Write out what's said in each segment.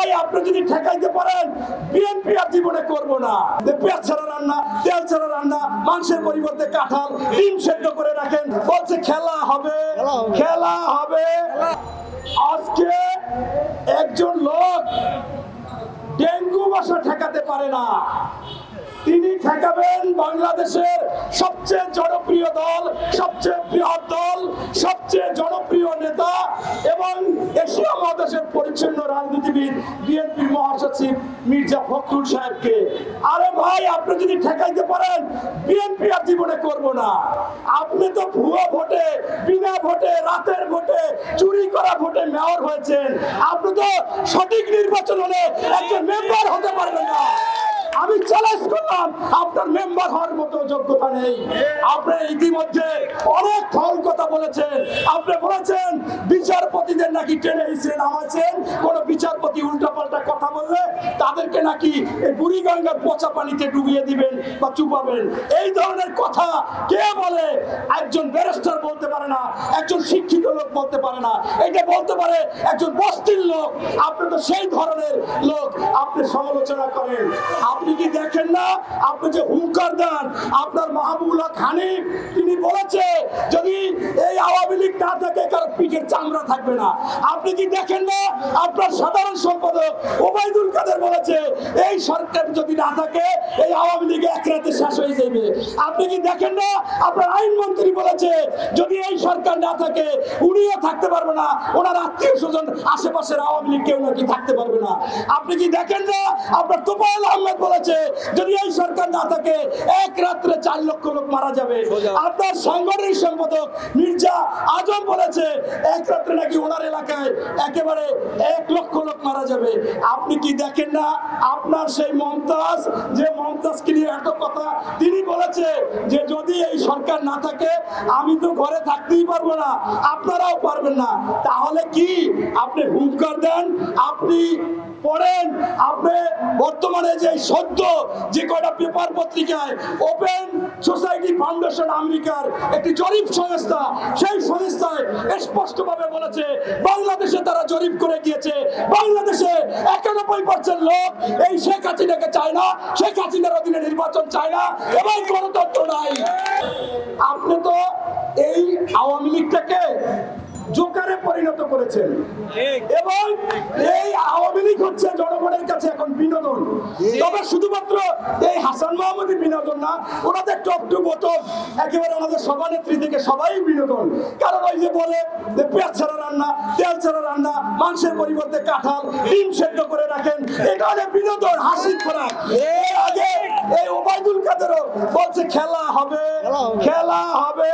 ভাই আপনি যদি ঠেকাইতে পারেন বিএনপি আর জীবনে করব না। পেঁয়াজ ছাড়া রান্না, তেল ছাড়া রান্না, মাংসের পরিবর্তে কাঁঠাল, ডিম সেদ্ধ করে রাখেন, বলছে খেলা হবে, খেলা হবে। আজকে একজন লোক ডেঙ্গু মশা ঠেকাতে পারে না, তিনি ঠেকাবেন বাংলাদেশের সবচেয়ে জনপ্রিয় দল, সবচেয়ে বৃহৎ দল, সবচেয়ে জনপ্রিয় নেতা এবং এশিয়া মহাদেশের পরিচ্ছন্ন রাজনীতিবিদ বিএনপির মহাসচিব মির্জা ফখরুল সাহেবকে। আরে ভাই আপনি যদি ঠেকাইতে পারেন বিএনপি আর জীবনে করব না। আপনি তো ভুয়া ভোটে, বিনা ভোটে, রাতের ভোটে, চুরি করা ভোটে মেয়র হয়েছেন। আপনি তো সঠিক নির্বাচন হলে একজন মেম্বার হতে পারবেন না। আমি চ্যালেঞ্জ করলাম, আপনার মেম্বার হওয়ার মতো যোগ্যতা নেই। আপনি ইতিমধ্যে অনেক ফল কথা বলেছেন। আপনি বলেছেন বিচারপতিদের নাকি টেনে হিসেবে নামাচ্ছেন, কোন বিচারপতি উল্টাপাল্টা কথা বললে তাদেরকে নাকি এই বুড়িগঙ্গার পচা পানিতে ডুবিয়ে দিবেন বা চুপাবেন। এই ধরনের কথা কে বলে? একজন ব্যারিস্টার বলতে পারে না, একজন শিক্ষিত লোক বলতে পারে না, এটা বলতে পারে একজন বস্তির লোক। আপনি তো সেই ধরনের লোক, আপনি সমালোচনা করেন। আপনি কি দেখেন না আপনি যে হুঙ্কার দেন? আপনার মাহবুবুল্লাহ খানি তিনি বলেছে যদি এই আওয়ামী লীগ না থাকে কারো পিঠের চামড়া থাকবে না। আপনি কি দেখেন না আপনার সাধারণ সম্পাদক ওবায়দুল কাদের বলেছে এই সরকার যদি না থাকে এই আওয়ামী লীগ এক রাতে শেষ হয়ে যাবে। আপনি কি দেখেন না আপনার আইনমন্ত্রী বলেছে যদি এই সরকার না থাকে উনিও থাকতে পারবে না, ওনার আত্মীয় স্বজন আশেপাশের আওয়ামী লীগ কেউ নাকি থাকতে পারবে না। আপনি কি দেখেন না আপনার তোফায়েল আহমেদ বলেছে যদি এই সরকার না থাকে এক রাত্রে 4 লক্ষ লোক মারা যাবে। আপনার সাংগঠনিক সম্পাদক মির্জা আজম বলেছে এক রাত্রে নাকি ওনার এলাকায় একেবারে 1 লক্ষ লোক মারা যাবে। আপনি কি দেখেন না আপনার সেই মমতাজ, যে মমতাজকে নিয়ে এত কথা, তিনি বলেছে যে যদি এই সরকার না থাকে আমি তো ঘরে থাকতেই পারবো না, আপনারাও পারবেন না। তাহলে কি আপনি হুঙ্কার দেন? আপনি পড়েন, আপনি বর্তমানে যে সদ্য যে কয়টা পেপার পত্রিকায় ওপেন সোসাইটি ফাউন্ডেশন আমেরিকার একটি জরিপ সংস্থা, সেই সংস্থায় স্পষ্টভাবে বলেছে বাংলাদেশে তারা জরিপ করে গিয়েছে বাংলাদেশে 91% লোক এই শেখ হাসিনাকে চায় না, শেখ হাসিনার অধীনে নির্বাচন চায় না এবং গণতন্ত্র নাই। আপনি তো এই আওয়ামী লীগটাকে জোকারে পরিণত করেছেন এবং এই আওয়ামী লীগ হচ্ছে জনগণের কাছে এখন বিনোদন। তবে শুধুমাত্র এই হাসান মাহমুদই বিনোদন না, ওনাদের টপ টু বটম একেবারে ওনাদের সভানেত্রী থেকে সবাই বিনোদন। কারণ ওই যে বলে যে পেঁয়াজ ছাড়া রান্না, তেল ছাড়া রান্না, মাংসের পরিবর্তে কাঁঠাল, ডিম সেদ্ধ করে রাখেন, এটা হলে বিনোদন, হাসি খোরাক। এর আগে এই ওবায়দুল কাদেরও বলছে খেলা হবে, খেলা হবে।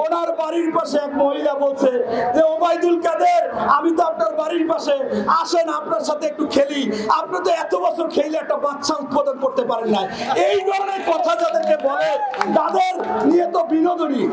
ওনার বাড়ির পাশে এক মহিলা বলছে যে ওবায়দুল কাদের আমি তো আপনার বাড়ির পাশে, আসেন আপনার সাথে একটু খেলি। আপনি তো এত বছর খেলে একটা বাচ্চা উৎপাদন করতে পারেন না। এই ধরনের কথা যাদেরকে বলে তাদের নিয়ে তো বিনোদনই।